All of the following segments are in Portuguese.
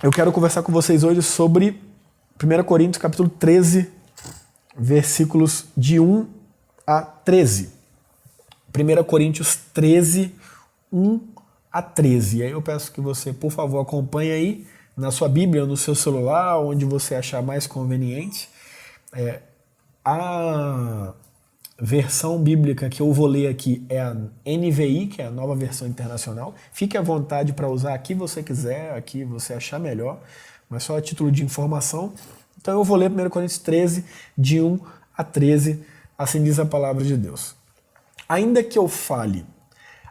Eu quero conversar com vocês hoje sobre 1 Coríntios capítulo 13, versículos de 1 a 13. 1 Coríntios 13, 1 a 13. E aí eu peço que você, por favor, acompanhe aí na sua Bíblia, no seu celular, onde você achar mais conveniente. A versão bíblica que eu vou ler aqui é a NVI, que é a Nova Versão Internacional. Fique à vontade para usar aqui você quiser, aqui você achar melhor, mas só a título de informação. Então eu vou ler 1 Coríntios 13, de 1 a 13, assim diz a palavra de Deus. Ainda que eu fale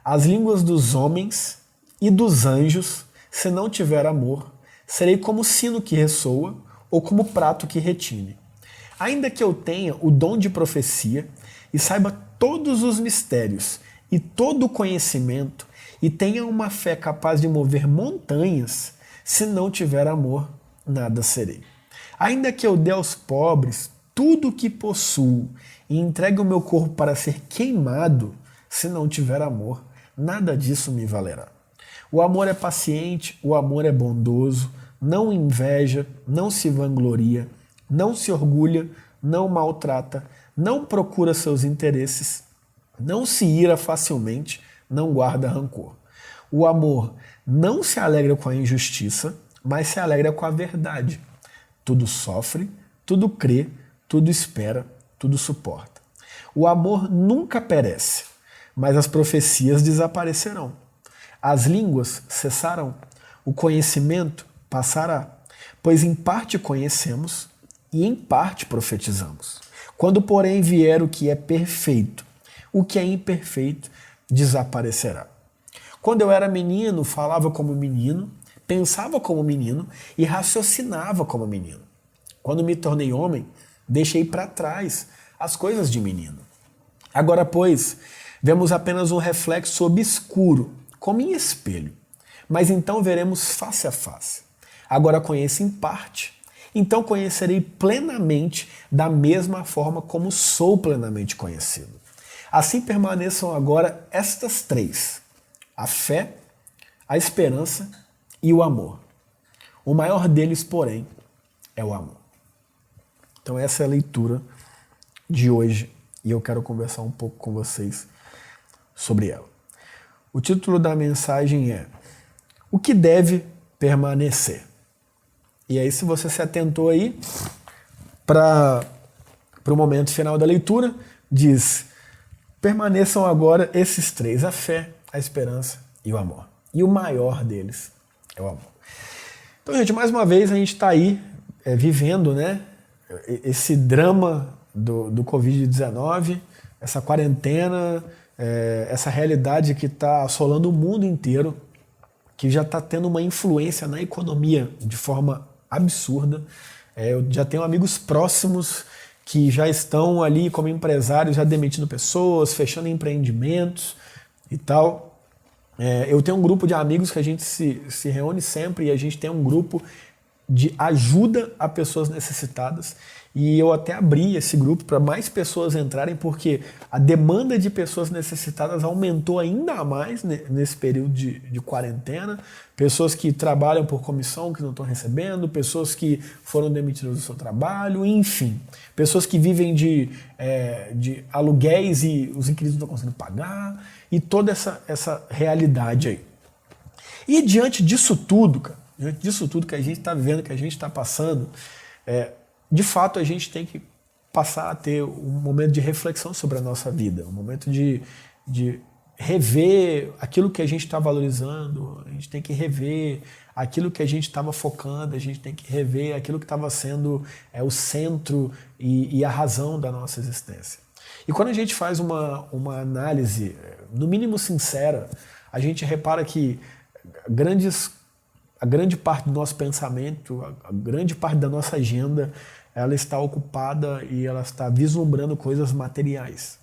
as línguas dos homens e dos anjos, se não tiver amor, serei como sino que ressoa ou como prato que retine. Ainda que eu tenha o dom de profecia e saiba todos os mistérios e todo o conhecimento e tenha uma fé capaz de mover montanhas, se não tiver amor, nada serei. Ainda que eu dê aos pobres tudo o que possuo e entregue o meu corpo para ser queimado, se não tiver amor, nada disso me valerá. O amor é paciente, o amor é bondoso, não inveja, não se vangloria, não se orgulha, não maltrata, não procura seus interesses, não se ira facilmente, não guarda rancor. O amor não se alegra com a injustiça, mas se alegra com a verdade. Tudo sofre, tudo crê, tudo espera, tudo suporta. O amor nunca perece, mas as profecias desaparecerão. As línguas cessarão, o conhecimento passará, pois em parte conhecemos e em parte profetizamos. Quando, porém, vier o que é perfeito, o que é imperfeito desaparecerá. Quando eu era menino, falava como menino, pensava como menino e raciocinava como menino. Quando me tornei homem, deixei para trás as coisas de menino. Agora, pois, vemos apenas um reflexo obscuro, como em espelho. Mas então veremos face a face. Agora conheço em parte. Então conhecerei plenamente da mesma forma como sou plenamente conhecido. Assim permaneçam agora estas três: a fé, a esperança e o amor. O maior deles, porém, é o amor. Então essa é a leitura de hoje e eu quero conversar um pouco com vocês sobre ela. O título da mensagem é: o que deve permanecer? E aí, se você se atentou aí para o momento final da leitura, diz: permaneçam agora esses três: a fé, a esperança e o amor. E o maior deles é o amor. Então, gente, mais uma vez a gente está aí vivendo, né, esse drama do Covid-19, essa quarentena, essa realidade que está assolando o mundo inteiro, que já está tendo uma influência na economia de forma absurda. Eu já tenho amigos próximos que já estão ali como empresários, já demitindo pessoas, fechando empreendimentos e tal. Eu tenho um grupo de amigos que a gente se reúne sempre e a gente tem um grupo de ajuda a pessoas necessitadas. E eu até abri esse grupo para mais pessoas entrarem, porque a demanda de pessoas necessitadas aumentou ainda mais nesse período de quarentena. Pessoas que trabalham por comissão que não estão recebendo, pessoas que foram demitidas do seu trabalho, enfim. Pessoas que vivem de aluguéis e os inquilinos não estão conseguindo pagar, e toda essa realidade aí. E diante disso tudo, cara, diante disso tudo que a gente está vivendo, que a gente está passando, de fato a gente tem que passar a ter um momento de reflexão sobre a nossa vida, um momento de rever aquilo que a gente está valorizando, a gente tem que rever aquilo que a gente estava focando, a gente tem que rever aquilo que estava sendo o centro e a razão da nossa existência. E quando a gente faz uma análise, no mínimo sincera, a gente repara que a grande parte do nosso pensamento, a grande parte da nossa agenda, ela está ocupada e ela está vislumbrando coisas materiais.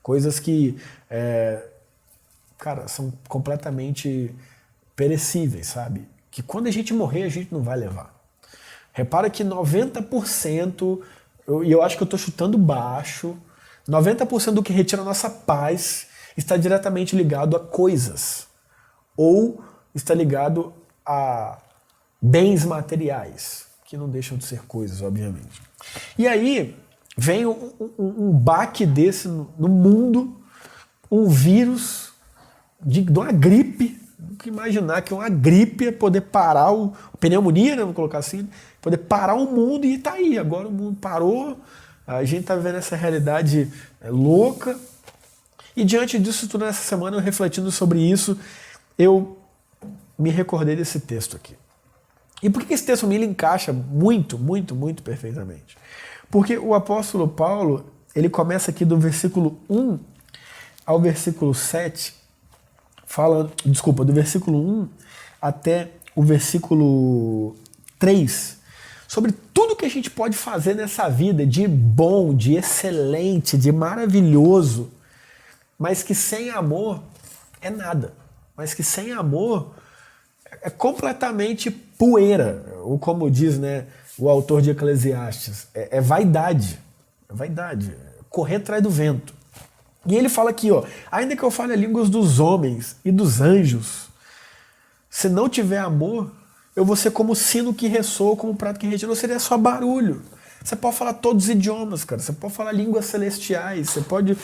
Coisas que, cara, são completamente perecíveis, sabe? Que quando a gente morrer, a gente não vai levar. Repara que 90%, e eu acho que eu estou chutando baixo, 90% do que retira a nossa paz está diretamente ligado a coisas. Ou está ligado a bens materiais, que não deixam de ser coisas, obviamente. E aí vem um baque desse no mundo, um vírus de uma gripe. Nunca imaginar que uma gripe é poder parar pneumonia, né, vamos colocar assim, poder parar o mundo e tá aí. Agora o mundo parou, a gente tá vivendo essa realidade louca. E diante disso tudo, nessa semana, eu refletindo sobre isso, eu me recordei desse texto aqui. E por que esse texto me encaixa muito, muito, muito perfeitamente? Porque o apóstolo Paulo, ele começa aqui do versículo 1 ao versículo 7, do versículo 1 até o versículo 3, sobre tudo que a gente pode fazer nessa vida de bom, de excelente, de maravilhoso, mas que sem amor é nada. Mas que sem amor é completamente poeira. Ou como diz, né, o autor de Eclesiastes, é vaidade. É vaidade. É correr atrás do vento. E ele fala aqui, ó, ainda que eu fale as línguas dos homens e dos anjos, se não tiver amor, eu vou ser como o sino que ressoa, como o prato que retira, ou seria só barulho. Você pode falar todos os idiomas, cara. Você pode falar línguas celestiais. Você pode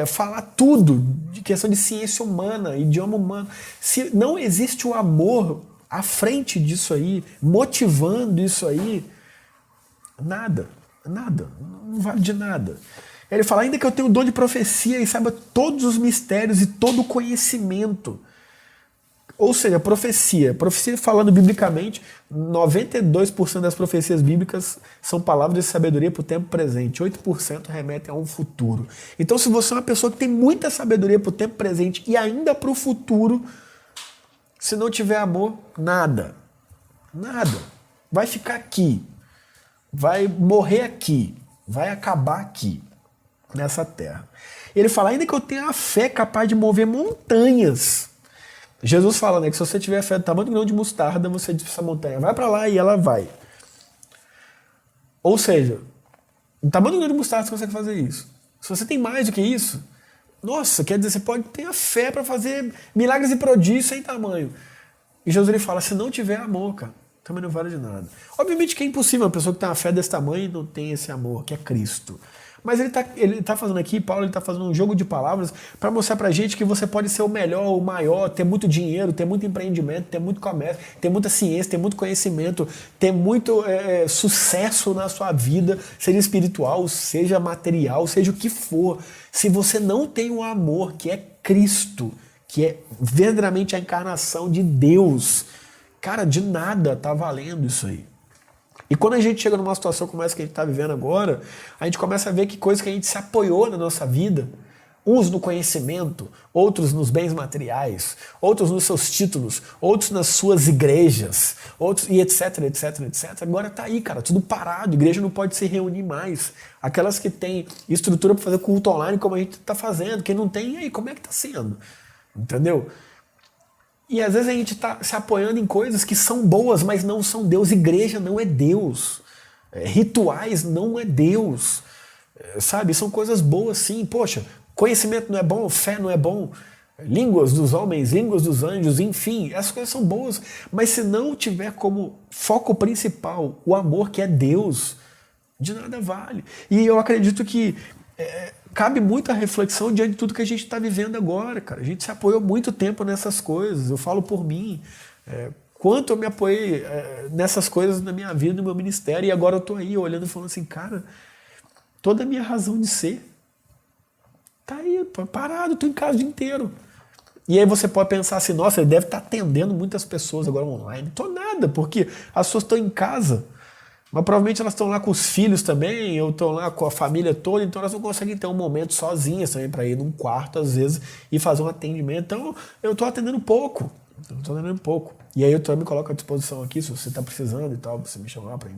falar tudo de questão de ciência humana, idioma humano. Se não existe o amor à frente disso aí, motivando isso aí, nada, nada, não vale de nada. Ele fala, ainda que eu tenha o dom de profecia e saiba todos os mistérios e todo o conhecimento. Ou seja, profecia falando biblicamente, 92% das profecias bíblicas são palavras de sabedoria para o tempo presente, 8% remetem a um futuro. Então, se você é uma pessoa que tem muita sabedoria para o tempo presente e ainda para o futuro, se não tiver amor, nada. Nada. Vai ficar aqui. Vai morrer aqui. Vai acabar aqui, nessa terra. Ele fala, ainda que eu tenha a fé capaz de mover montanhas. Jesus fala, né, que se você tiver fé do tamanho do grão de mostarda, você diz para essa montanha, vai para lá e ela vai. Ou seja, no tamanho do grão de mostarda você consegue fazer isso. Se você tem mais do que isso, nossa, quer dizer, você pode ter a fé para fazer milagres e prodígios sem tamanho. E Jesus ele fala, se não tiver amor, cara, também não vale de nada. Obviamente que é impossível uma pessoa que tem uma fé desse tamanho e não tem esse amor, que é Cristo. Mas ele tá fazendo aqui, Paulo, ele tá fazendo um jogo de palavras para mostrar pra gente que você pode ser o melhor, o maior, ter muito dinheiro, ter muito empreendimento, ter muito comércio, ter muita ciência, ter muito conhecimento, ter muito sucesso na sua vida, seja espiritual, seja material, seja o que for. Se você não tem o amor, que é Cristo, que é verdadeiramente a encarnação de Deus, cara, de nada tá valendo isso aí. E quando a gente chega numa situação como essa que a gente está vivendo agora, a gente começa a ver que coisas que a gente se apoiou na nossa vida, uns no conhecimento, outros nos bens materiais, outros nos seus títulos, outros nas suas igrejas, outros e etc, etc, etc. Agora tá aí, cara, tudo parado, a igreja não pode se reunir mais. Aquelas que têm estrutura para fazer culto online como a gente está fazendo, quem não tem, e aí, como é que está sendo? Entendeu? E às vezes a gente está se apoiando em coisas que são boas, mas não são Deus. Igreja não é Deus. Rituais não é Deus. Sabe? São coisas boas sim. Poxa, conhecimento não é bom, fé não é bom. Línguas dos homens, línguas dos anjos, enfim, essas coisas são boas. Mas se não tiver como foco principal o amor que é Deus, de nada vale. E eu acredito que cabe muita reflexão diante de tudo que a gente está vivendo agora, cara. A gente se apoiou muito tempo nessas coisas. Eu falo por mim. Quanto eu me apoiei nessas coisas na minha vida, no meu ministério, e agora eu estou aí olhando e falando assim, cara, toda a minha razão de ser tá aí, parado, estou em casa o dia inteiro. E aí você pode pensar assim, nossa, ele deve estar atendendo muitas pessoas agora online. Tô nada, porque as pessoas estão em casa. Mas provavelmente elas estão lá com os filhos também, ou estão lá com a família toda, então elas não conseguem ter um momento sozinhas também para ir num quarto, às vezes, e fazer um atendimento. Então, eu estou atendendo pouco. E aí eu me coloco à disposição aqui, se você está precisando e tal, você me chamar para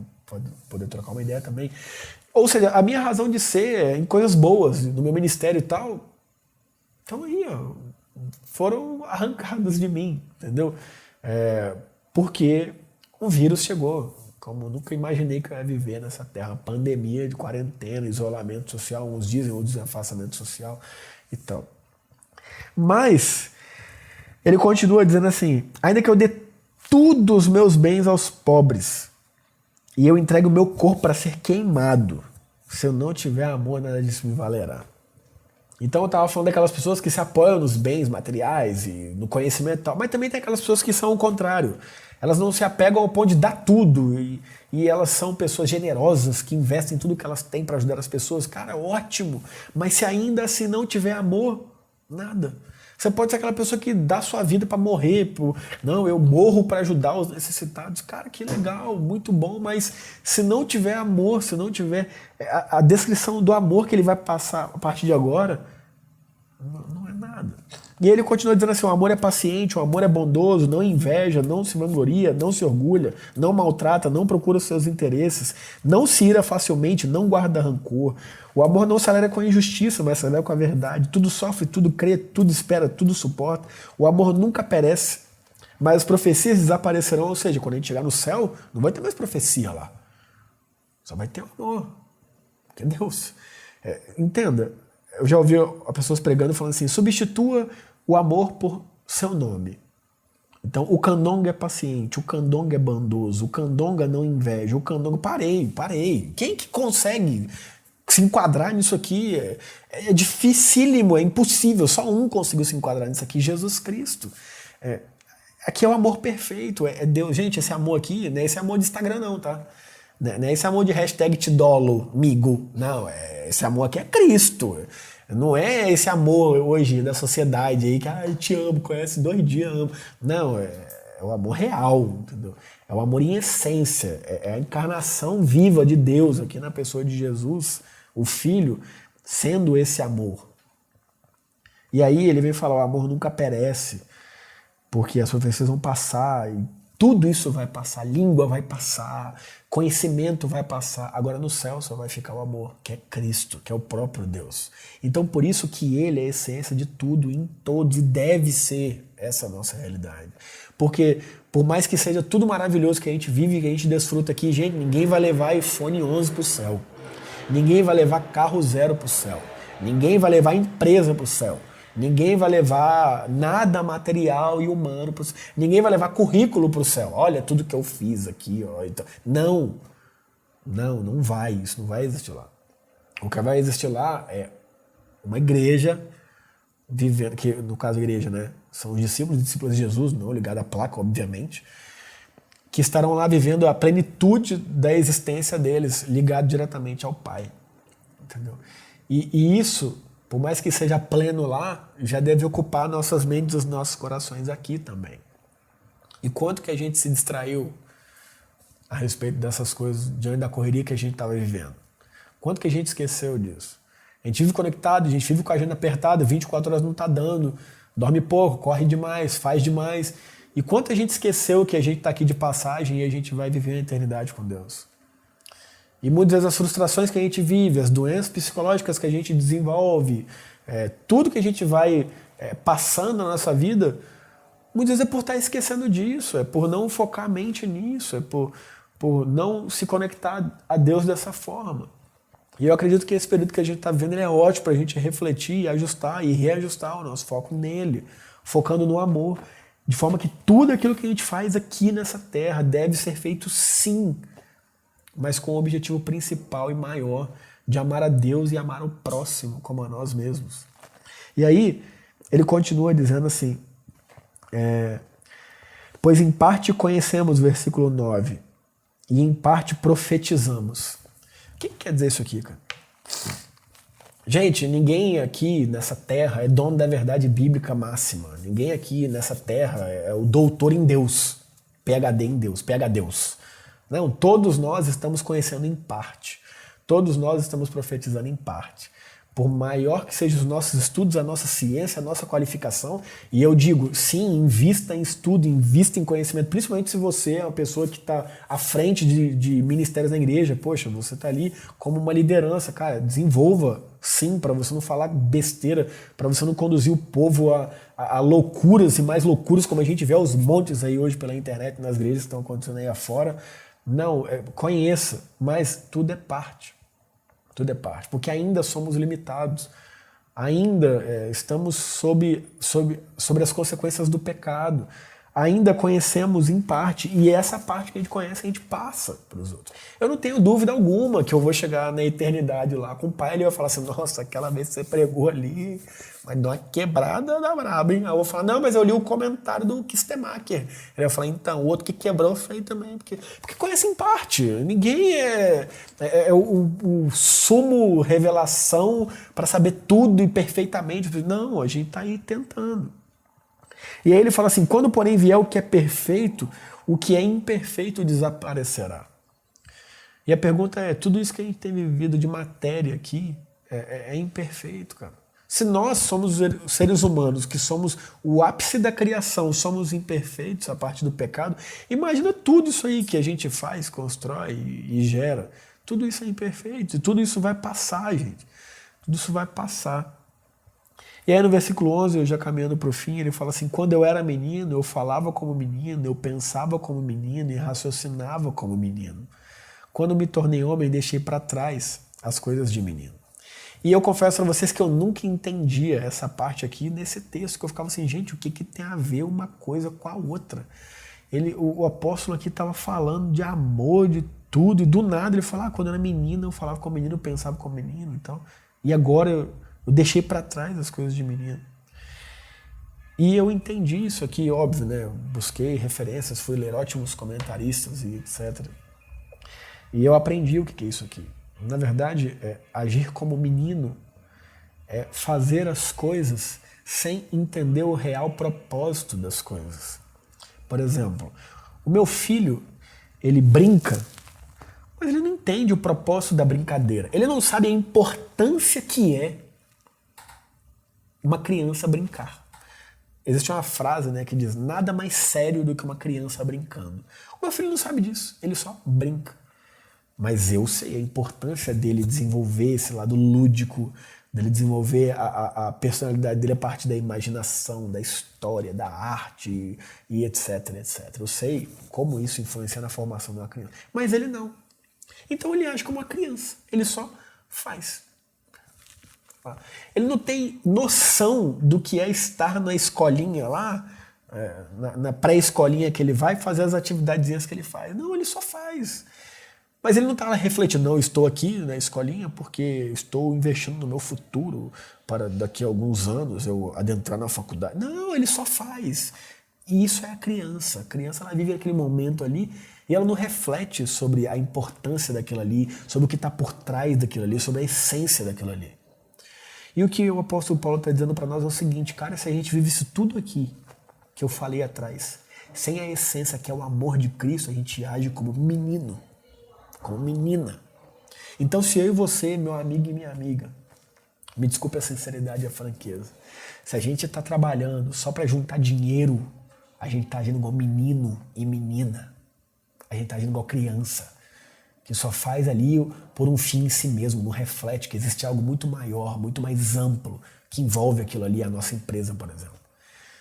poder trocar uma ideia também. Ou seja, a minha razão de ser em coisas boas, no meu ministério e tal, então aí, ó, foram arrancadas de mim, entendeu? Porque o vírus chegou. Como eu nunca imaginei que eu ia viver nessa terra. Pandemia de quarentena, isolamento social, uns dizem, outros afastamento social e tal. Mas ele continua dizendo assim, ainda que eu dê tudo os meus bens aos pobres, e eu entrego o meu corpo para ser queimado, se eu não tiver amor, nada disso me valerá. Então eu estava falando daquelas pessoas que se apoiam nos bens materiais e no conhecimento e tal, mas também tem aquelas pessoas que são o contrário. Elas não se apegam ao ponto de dar tudo e elas são pessoas generosas que investem tudo que elas têm para ajudar as pessoas. Cara, ótimo, mas se ainda assim não tiver amor, nada. Você pode ser aquela pessoa que dá sua vida para morrer. Não, eu morro para ajudar os necessitados. Cara, que legal, muito bom, mas se não tiver amor, se não tiver a descrição do amor que ele vai passar a partir de agora, não é nada. E ele continua dizendo assim, o amor é paciente, o amor é bondoso, não inveja, não se vangloria, não se orgulha, não maltrata, não procura os seus interesses, não se ira facilmente, não guarda rancor. O amor não se alegra com a injustiça, mas se alegra com a verdade. Tudo sofre, tudo crê, tudo espera, tudo suporta. O amor nunca perece, mas as profecias desaparecerão, ou seja, quando a gente chegar no céu, não vai ter mais profecia lá. Só vai ter amor, que é Deus. Entenda, eu já ouvi pessoas pregando falando assim, substitua o amor por seu nome. Então, o candonga é paciente, o candonga é bondoso, o candonga não inveja, o candonga... Parei. Quem que consegue se enquadrar nisso aqui? É dificílimo, é impossível. Só um conseguiu se enquadrar nisso aqui, Jesus Cristo. Aqui é o amor perfeito, é Deus. Gente, esse amor aqui não é esse amor de Instagram não, tá? Não é esse amor de hashtag te dolo, migo. Não, esse amor aqui é Cristo. Não é esse amor hoje da sociedade aí que eu te amo, conhece 2 dias, amo. Não, é o amor real, entendeu? É o amor em essência, é a encarnação viva de Deus aqui na pessoa de Jesus, o Filho, sendo esse amor. E aí ele vem falar, o amor nunca perece, porque as profecias vão passar, e tudo isso vai passar, língua vai passar, conhecimento vai passar. Agora no céu só vai ficar o amor, que é Cristo, que é o próprio Deus. Então por isso que ele é a essência de tudo, em todos, e deve ser essa a nossa realidade. Porque por mais que seja tudo maravilhoso que a gente vive, que a gente desfruta aqui, gente, ninguém vai levar iPhone 11 pro céu. Ninguém vai levar carro zero pro céu. Ninguém vai levar empresa pro céu. Ninguém vai levar nada material e humano pro céu. Ninguém vai levar currículo pro céu. Olha tudo que eu fiz aqui. Ó, então. Não vai. Isso não vai existir lá. O que vai existir lá é uma igreja vivendo, que no caso a igreja, né, são os discípulos e discípulas de Jesus, não ligado à placa, obviamente, que estarão lá vivendo a plenitude da existência deles, ligado diretamente ao Pai. Entendeu? E isso, por mais que seja pleno lá, já deve ocupar nossas mentes e os nossos corações aqui também. E quanto que a gente se distraiu a respeito dessas coisas diante da correria que a gente estava vivendo? Quanto que a gente esqueceu disso? A gente vive conectado, a gente vive com a agenda apertada, 24 horas não está dando, dorme pouco, corre demais, faz demais. E quanto a gente esqueceu que a gente está aqui de passagem e a gente vai viver a eternidade com Deus? E muitas vezes as frustrações que a gente vive, as doenças psicológicas que a gente desenvolve, tudo que a gente vai passando na nossa vida, muitas vezes é por estar esquecendo disso, é por não focar a mente nisso, é por não se conectar a Deus dessa forma. E eu acredito que esse período que a gente está vivendo ele é ótimo para a gente refletir, ajustar e reajustar o nosso foco nele, focando no amor, de forma que tudo aquilo que a gente faz aqui nessa terra deve ser feito sim, mas com o objetivo principal e maior de amar a Deus e amar o próximo como a nós mesmos. E aí, ele continua dizendo assim, pois em parte conhecemos, versículo 9, e em parte profetizamos. O que quer dizer isso aqui, cara? Gente, ninguém aqui nessa terra é dono da verdade bíblica máxima. Ninguém aqui nessa terra é o doutor em Deus, PhD em Deus, PH Deus. Não, todos nós estamos conhecendo em parte. Todos nós estamos profetizando em parte. Por maior que sejam os nossos estudos, a nossa ciência, a nossa qualificação, e eu digo, sim, invista em estudo, invista em conhecimento, principalmente se você é uma pessoa que está à frente de ministérios na igreja, poxa, você está ali como uma liderança, cara, desenvolva, sim, para você não falar besteira, para você não conduzir o povo a loucuras e mais loucuras, como a gente vê aos montes aí hoje pela internet, nas igrejas que estão acontecendo aí afora. Não, conheça, mas tudo é parte. Tudo é parte, porque ainda somos limitados, ainda estamos sob as consequências do pecado, ainda conhecemos em parte, e essa parte que a gente conhece, a gente passa para os outros. Eu não tenho dúvida alguma que eu vou chegar na eternidade lá com o pai, ele vai falar assim, nossa, aquela vez que você pregou ali, vai dar uma quebrada da braba, hein? Aí eu vou falar, não, mas eu li o comentário do Kistemacher. Ele vai falar, então, o outro que quebrou foi também, porque conhece em parte. Ninguém é o sumo revelação para saber tudo e perfeitamente. Não, a gente está aí tentando. E aí ele fala assim, quando porém vier o que é perfeito, o que é imperfeito desaparecerá. E a pergunta é, tudo isso que a gente tem vivido de matéria aqui é imperfeito, cara. Se nós somos seres humanos, que somos o ápice da criação, somos imperfeitos a partir do pecado, imagina tudo isso aí que a gente faz, constrói e gera. Tudo isso é imperfeito e tudo isso vai passar, gente. Tudo isso vai passar. E aí no versículo 11, eu já caminhando para o fim, ele fala assim, quando eu era menino, eu falava como menino, eu pensava como menino e raciocinava como menino. Quando me tornei homem, deixei para trás as coisas de menino. E eu confesso para vocês que eu nunca entendia essa parte aqui nesse texto, que eu ficava assim, gente, o que tem a ver uma coisa com a outra? O apóstolo aqui estava falando de amor, de tudo, e do nada ele fala, quando eu era menino, eu falava como menino, eu pensava como menino, então, e agora eu deixei para trás as coisas de menino. E eu entendi isso aqui, óbvio, né? Eu busquei referências, fui ler ótimos comentaristas e etc. E eu aprendi o que é isso aqui. Na verdade, agir como menino é fazer as coisas sem entender o real propósito das coisas. Por exemplo, o meu filho, ele brinca, mas ele não entende o propósito da brincadeira. Ele não sabe a importância que é uma criança brincar. Existe uma frase, né, que diz, nada mais sério do que uma criança brincando. O meu filho não sabe disso, ele só brinca. Mas eu sei a importância dele desenvolver esse lado lúdico, dele desenvolver a personalidade dele a partir da imaginação, da história, da arte e etc, etc. Eu sei como isso influencia na formação de uma criança. Mas ele não. Então ele age como uma criança, ele só faz. Ele não tem noção do que é estar na escolinha lá, na pré-escolinha que ele vai fazer as atividadezinhas que ele faz. Não, ele só faz. Mas ele não está lá refletindo, não, eu estou aqui na escolinha porque estou investindo no meu futuro para daqui a alguns anos eu adentrar na faculdade. Não, ele só faz. E isso é a criança. A criança ela vive aquele momento ali e ela não reflete sobre a importância daquilo ali, sobre o que está por trás daquilo ali, sobre a essência daquilo ali. E o que o apóstolo Paulo está dizendo para nós é o seguinte, cara, se a gente vive isso tudo aqui que eu falei atrás, sem a essência que é o amor de Cristo, a gente age como menino, como menina. Então se eu e você, meu amigo e minha amiga, me desculpe a sinceridade e a franqueza, se a gente está trabalhando só para juntar dinheiro, a gente está agindo igual menino e menina, a gente está agindo igual criança, que só faz ali por um fim em si mesmo, não reflete que existe algo muito maior, muito mais amplo, que envolve aquilo ali, a nossa empresa, por exemplo.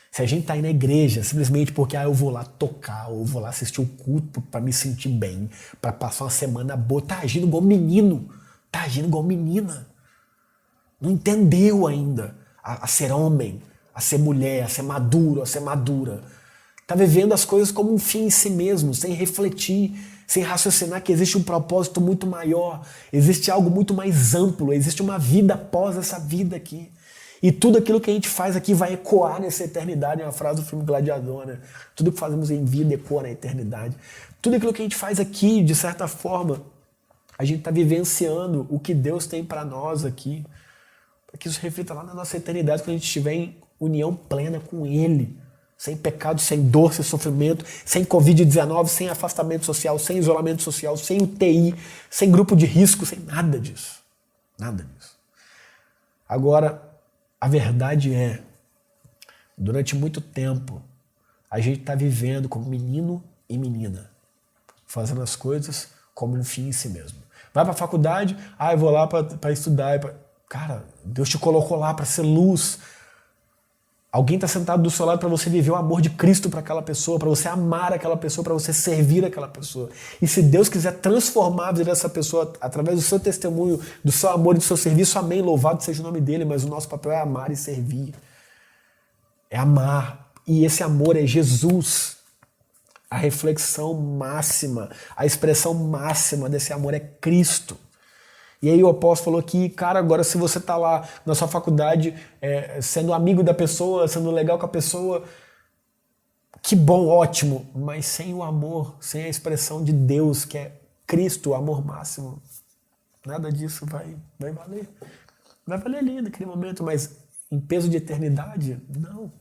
Se a gente está aí na igreja simplesmente porque eu vou lá tocar, ou vou lá assistir o culto para me sentir bem, para passar uma semana boa, tá agindo igual menino, tá agindo igual menina. Não entendeu ainda a ser homem, a ser mulher, a ser maduro, a ser madura. Tá vivendo as coisas como um fim em si mesmo, sem refletir, sem raciocinar que existe um propósito muito maior, existe algo muito mais amplo, existe uma vida após essa vida aqui. E tudo aquilo que a gente faz aqui vai ecoar nessa eternidade, é uma frase do filme Gladiador, né? Tudo que fazemos em vida ecoa na eternidade. Tudo aquilo que a gente faz aqui, de certa forma, a gente está vivenciando o que Deus tem para nós aqui, para que isso reflita lá na nossa eternidade, quando a gente estiver em união plena com Ele. Sem pecado, sem dor, sem sofrimento, sem Covid-19, sem afastamento social, sem isolamento social, sem UTI, sem grupo de risco, sem nada disso. Nada disso. Agora, a verdade é, durante muito tempo, a gente está vivendo como menino e menina, fazendo as coisas como um fim em si mesmo. Vai para a faculdade, eu vou lá para estudar. Cara, Deus te colocou lá para ser luz. Alguém está sentado do seu lado para você viver o amor de Cristo para aquela pessoa, para você amar aquela pessoa, para você servir aquela pessoa. E se Deus quiser transformar a vida dessa pessoa através do seu testemunho, do seu amor e do seu serviço, amém, louvado seja o nome dele, mas o nosso papel é amar e servir. É amar E esse amor é Jesus. A reflexão máxima, a expressão máxima desse amor é Cristo. E aí o apóstolo falou que, cara, agora se você tá lá na sua faculdade sendo amigo da pessoa, sendo legal com a pessoa, que bom, ótimo, mas sem o amor, sem a expressão de Deus, que é Cristo, o amor máximo, nada disso vai valer. Vai valer ali naquele momento, mas em peso de eternidade, não.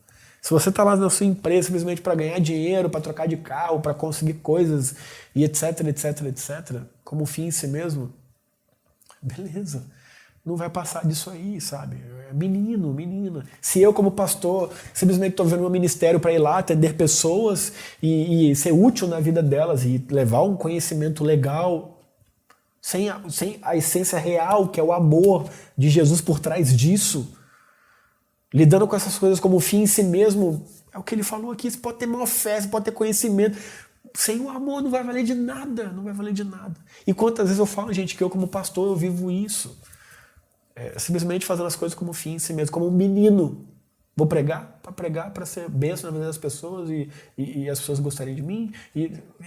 Se você está lá na sua empresa simplesmente para ganhar dinheiro, para trocar de carro, para conseguir coisas e etc, etc, etc, como fim em si mesmo, beleza. Não vai passar disso aí, sabe? Menino, menina. Se eu, como pastor, simplesmente estou vendo meu ministério para ir lá atender pessoas e ser útil na vida delas e levar um conhecimento legal, sem a essência real, que é o amor de Jesus por trás disso, lidando com essas coisas como fim em si mesmo, é o que ele falou aqui, você pode ter maior fé, você pode ter conhecimento, sem o amor não vai valer de nada, não vai valer de nada. E quantas vezes eu falo, gente, que eu como pastor, eu vivo isso. Simplesmente fazendo as coisas como fim em si mesmo, como um menino. Vou pregar, para ser bênção na vida das pessoas e as pessoas gostarem de mim.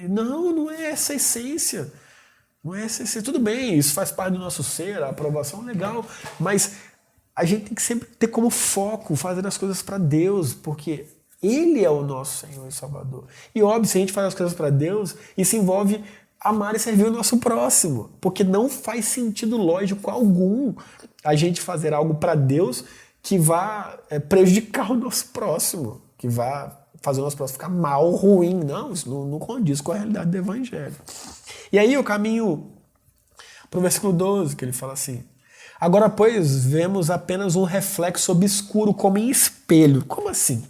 Não é essa a essência. Não é essa a essência. Tudo bem, isso faz parte do nosso ser, a aprovação é legal, mas a gente tem que sempre ter como foco fazer as coisas para Deus, porque Ele é o nosso Senhor e Salvador. E óbvio, se a gente faz as coisas para Deus, isso envolve amar e servir o nosso próximo, porque não faz sentido lógico algum a gente fazer algo para Deus que vá prejudicar o nosso próximo, que vá fazer o nosso próximo ficar mal, ruim. Não, isso não condiz com a realidade do Evangelho. E aí eu caminho para o versículo 12, que ele fala assim: agora, pois, vemos apenas um reflexo obscuro como em espelho. Como assim?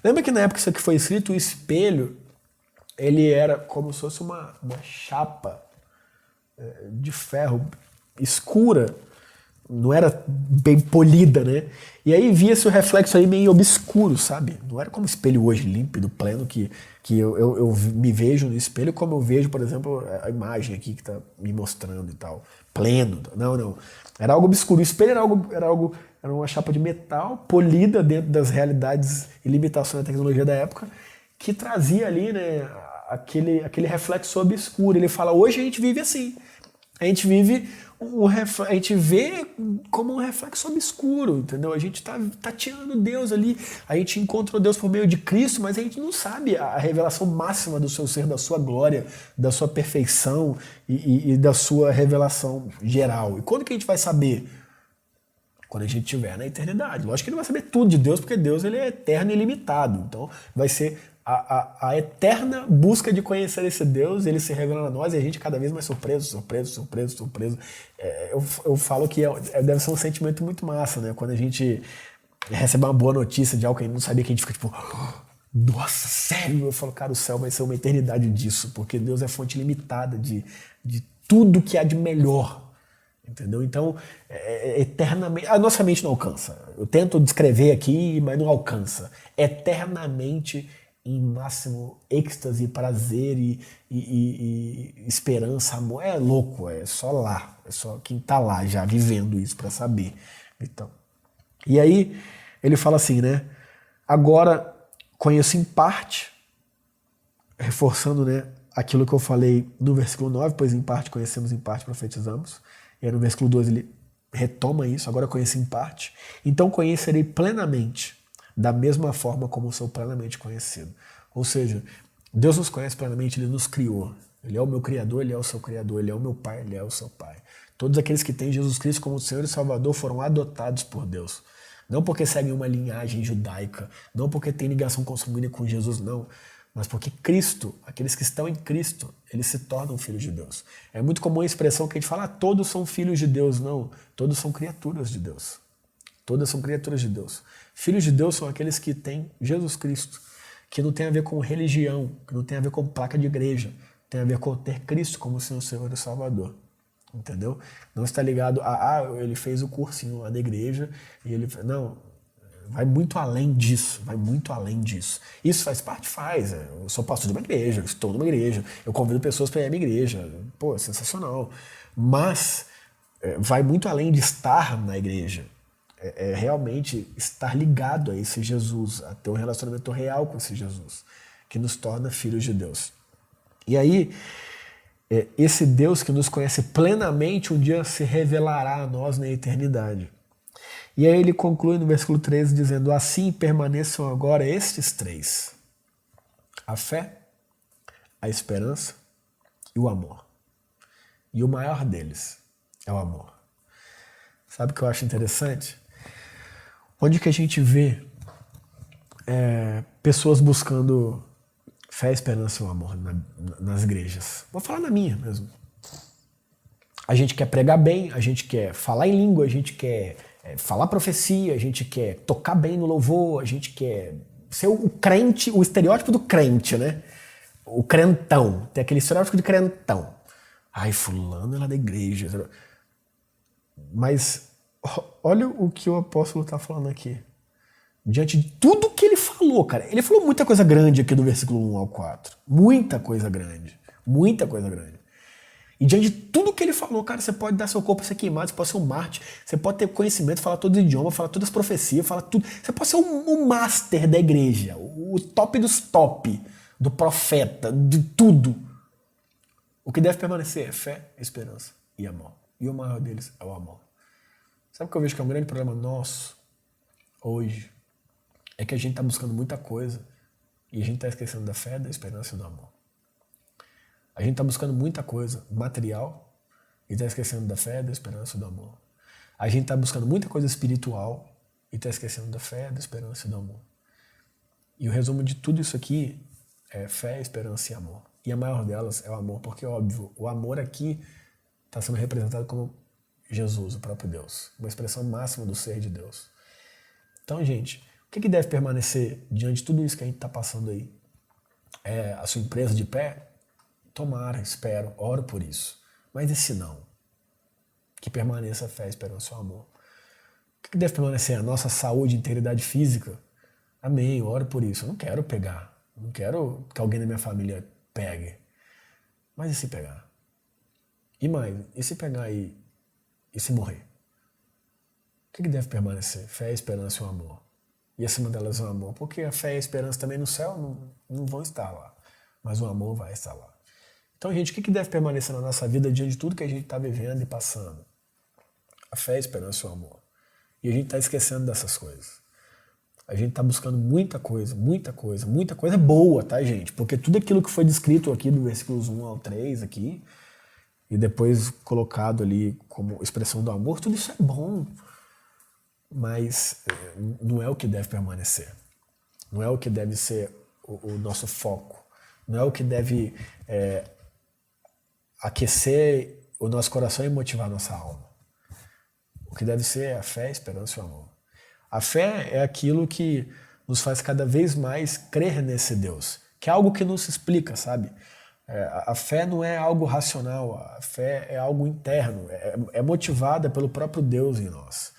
Lembra que na época que isso aqui foi escrito, o espelho, ele era como se fosse uma chapa de ferro escura, não era bem polida, né? E aí via-se o reflexo aí meio obscuro, sabe? Não era como espelho hoje, límpido, pleno, que eu me vejo no espelho como eu vejo, por exemplo, a imagem aqui que está me mostrando e tal. Pleno. Não. Era algo obscuro. O espelho era uma chapa de metal polida dentro das realidades e limitações da tecnologia da época, que trazia ali, né, aquele reflexo obscuro. Ele fala, hoje a gente vive assim. A gente vê como um reflexo obscuro, entendeu? A gente está tateando Deus ali, a gente encontrou Deus por meio de Cristo, mas a gente não sabe a revelação máxima do seu ser, da sua glória, da sua perfeição e da sua revelação geral. E quando que a gente vai saber? Quando a gente estiver na eternidade. Lógico que ele vai saber tudo de Deus, porque Deus ele é eterno e ilimitado. Então vai ser a eterna busca de conhecer esse Deus, ele se revelando a nós e a gente cada vez mais surpreso. Eu falo que deve ser um sentimento muito massa, né? Quando a gente recebe uma boa notícia de algo que a gente não sabia, que a gente fica tipo, nossa, sério? Eu falo, cara, o céu vai ser uma eternidade disso, porque Deus é fonte limitada de tudo que há de melhor. Entendeu? Então, eternamente. A nossa mente não alcança. Eu tento descrever aqui, mas não alcança. Eternamente em máximo êxtase, prazer e esperança, amor. É louco, é só lá. É só quem tá lá já vivendo isso para saber. Então, e aí, ele fala assim, né? Agora conheço em parte, reforçando, né, aquilo que eu falei no versículo 9, pois em parte conhecemos, em parte profetizamos. E aí no versículo 12 ele retoma isso, agora conheço em parte. Então conhecerei plenamente, da mesma forma como sou plenamente conhecido. Ou seja, Deus nos conhece plenamente, Ele nos criou. Ele é o meu Criador, Ele é o seu Criador, Ele é o meu Pai, Ele é o seu Pai. Todos aqueles que têm Jesus Cristo como Senhor e Salvador foram adotados por Deus. Não porque seguem uma linhagem judaica, não porque têm ligação consanguínea com Jesus, não. Mas porque Cristo, aqueles que estão em Cristo, eles se tornam filhos de Deus. É muito comum a expressão que a gente fala, todos são filhos de Deus. Não, todos são criaturas de Deus. Todas são criaturas de Deus. Filhos de Deus são aqueles que têm Jesus Cristo, que não tem a ver com religião, que não tem a ver com placa de igreja, tem a ver com ter Cristo como seu Senhor e Salvador. Entendeu? Não está ligado ele fez o cursinho lá da igreja e ele... Não, vai muito além disso, vai muito além disso. Isso faz parte? Faz. Eu sou pastor de uma igreja, eu estou numa igreja, eu convido pessoas para ir à minha igreja. Pô, é sensacional. Mas vai muito além de estar na igreja. É realmente estar ligado a esse Jesus, a ter um relacionamento real com esse Jesus, que nos torna filhos de Deus. E aí, esse Deus que nos conhece plenamente um dia se revelará a nós na eternidade. E aí ele conclui no versículo 13 dizendo: assim permaneçam agora estes três: a fé, a esperança e o amor. E o maior deles é o amor. Sabe o que eu acho interessante? Onde que a gente vê pessoas buscando fé, esperança e o amor nas igrejas? Vou falar na minha mesmo. A gente quer pregar bem, a gente quer falar em língua, a gente quer falar profecia, a gente quer tocar bem no louvor, a gente quer ser o crente, o estereótipo do crente, né? O crentão. Tem aquele estereótipo de crentão. Ai, fulano é lá da igreja. Mas olha o que o apóstolo está falando aqui. Diante de tudo que ele falou, cara. Ele falou muita coisa grande aqui do versículo 1 ao 4. Muita coisa grande. Muita coisa grande. E diante de tudo que ele falou, cara, você pode dar seu corpo a ser queimado, você pode ser um mártir, você pode ter conhecimento, falar todos os idiomas, falar todas as profecias, falar tudo. Você pode ser um master da igreja, o top dos top, do profeta, de tudo. O que deve permanecer é fé, esperança e amor. E o maior deles é o amor. Sabe o que eu vejo que é um grande problema nosso hoje? É que a gente está buscando muita coisa e a gente está esquecendo da fé, da esperança e do amor. A gente está buscando muita coisa material e está esquecendo da fé, da esperança e do amor. A gente está buscando muita coisa espiritual e está esquecendo da fé, da esperança e do amor. E o resumo de tudo isso aqui é fé, esperança e amor. E a maior delas é o amor, porque, óbvio, o amor aqui está sendo representado como Jesus, o próprio Deus. Uma expressão máxima do ser de Deus. Então, gente, o que deve permanecer diante de tudo isso que a gente está passando aí? É a sua empresa de pé? Tomara, espero, oro por isso. Mas e se não? Que permaneça a fé, a esperança e o amor. O que deve permanecer? A nossa saúde e integridade física? Amém, oro por isso. Eu não quero pegar. Não quero que alguém da minha família pegue. Mas e se pegar? E mais, e se pegar e se morrer? O que deve permanecer? Fé, esperança e o amor. E acima delas o amor. Porque a fé e a esperança também no céu não vão estar lá. Mas o amor vai estar lá. Então, gente, o que deve permanecer na nossa vida diante de tudo que a gente está vivendo e passando? A fé, a esperança e o amor. E a gente está esquecendo dessas coisas. A gente está buscando muita coisa boa, tá, gente? Porque tudo aquilo que foi descrito aqui do versículos 1 ao 3 aqui, e depois colocado ali como expressão do amor, tudo isso é bom. Mas não é o que deve permanecer. Não é o que deve ser o nosso foco. Não é o que deve aquecer o nosso coração e motivar a nossa alma. O que deve ser é a fé, a esperança e o amor. A fé é aquilo que nos faz cada vez mais crer nesse Deus, que é algo que não se explica, sabe? A fé não é algo racional, a fé é algo interno, é motivada pelo próprio Deus em nós.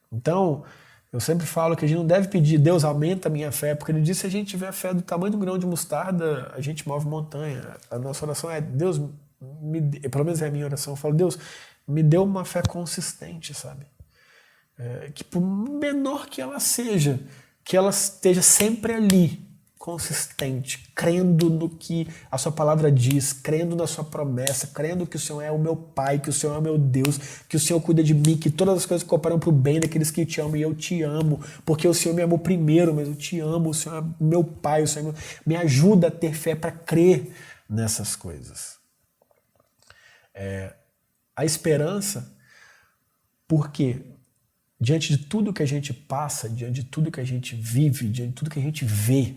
Então, eu sempre falo que a gente não deve pedir, Deus, aumenta a minha fé, porque ele disse que se a gente tiver fé do tamanho do grão de mostarda, a gente move montanha. A nossa oração é, Deus, pelo menos é a minha oração, eu falo, Deus, me dê uma fé consistente, sabe? Que por menor que ela seja, que ela esteja sempre ali, consistente, crendo no que a sua palavra diz, crendo na sua promessa, crendo que o Senhor é o meu Pai, que o Senhor é o meu Deus, que o Senhor cuida de mim, que todas as coisas cooperam para o bem daqueles que te amam, e eu te amo, porque o Senhor me amou primeiro, mas eu te amo, o Senhor é meu Pai, o Senhor me ajuda a ter fé para crer nessas coisas. A esperança, porque diante de tudo que a gente passa, diante de tudo que a gente vive, diante de tudo que a gente vê,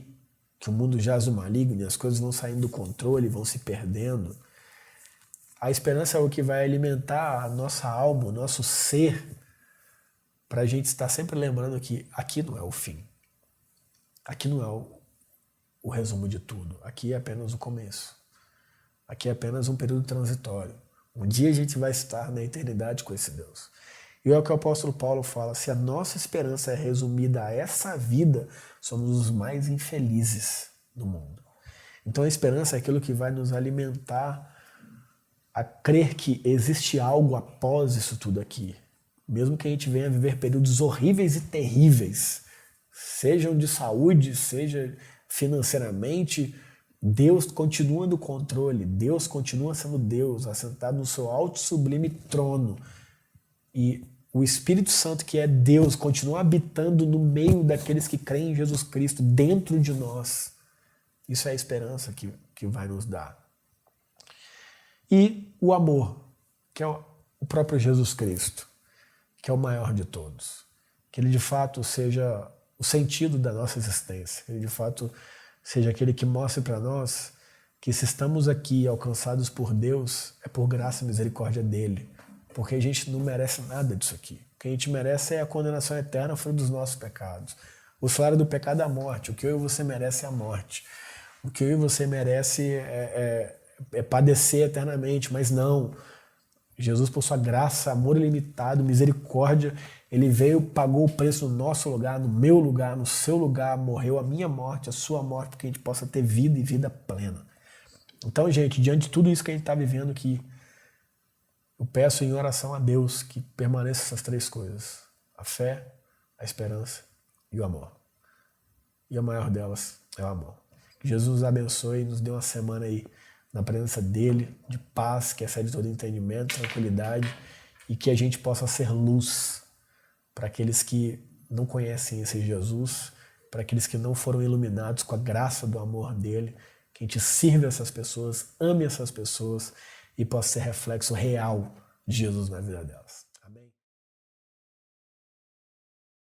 que o mundo jaz no maligno e as coisas vão saindo do controle, vão se perdendo, a esperança é o que vai alimentar a nossa alma, o nosso ser, para a gente estar sempre lembrando que aqui não é o fim. Aqui não é o resumo de tudo. Aqui é apenas o começo. Aqui é apenas um período transitório. Um dia a gente vai estar na eternidade com esse Deus. E é o que o apóstolo Paulo fala, se a nossa esperança é resumida a essa vida, somos os mais infelizes do mundo. Então a esperança é aquilo que vai nos alimentar a crer que existe algo após isso tudo aqui. mesmo que a gente venha viver períodos horríveis e terríveis, sejam de saúde, seja financeiramente, Deus continua no controle, Deus continua sendo Deus, assentado no seu alto e sublime trono. E o Espírito Santo, que é Deus, continua habitando no meio daqueles que creem em Jesus Cristo, dentro de nós. Isso é a esperança que vai nos dar. E o amor, que é o próprio Jesus Cristo, que é o maior de todos. Que ele de fato seja o sentido da nossa existência, que ele de fato seja aquele que mostre para nós que se estamos aqui alcançados por Deus, é por graça e misericórdia dele, porque a gente não merece nada disso aqui. O que a gente merece é a condenação eterna fruto dos nossos pecados. O salário do pecado é a morte, o que eu e você merece é a morte. O que eu e você merece é padecer eternamente, mas não. Jesus, por sua graça, amor ilimitado, misericórdia, ele veio, pagou o preço no nosso lugar, no meu lugar, no seu lugar, morreu a minha morte, a sua morte, para que a gente possa ter vida e vida plena. Então, gente, diante de tudo isso que a gente está vivendo aqui, eu peço em oração a Deus que permaneça essas três coisas: a fé, a esperança e o amor. E a maior delas é o amor. Que Jesus nos abençoe e nos dê uma semana aí na presença dele, de paz, que excede todo entendimento, tranquilidade, e que a gente possa ser luz para aqueles que não conhecem esse Jesus, para aqueles que não foram iluminados com a graça do amor dele, que a gente sirva essas pessoas, ame essas pessoas e possa ser reflexo real de Jesus na vida delas.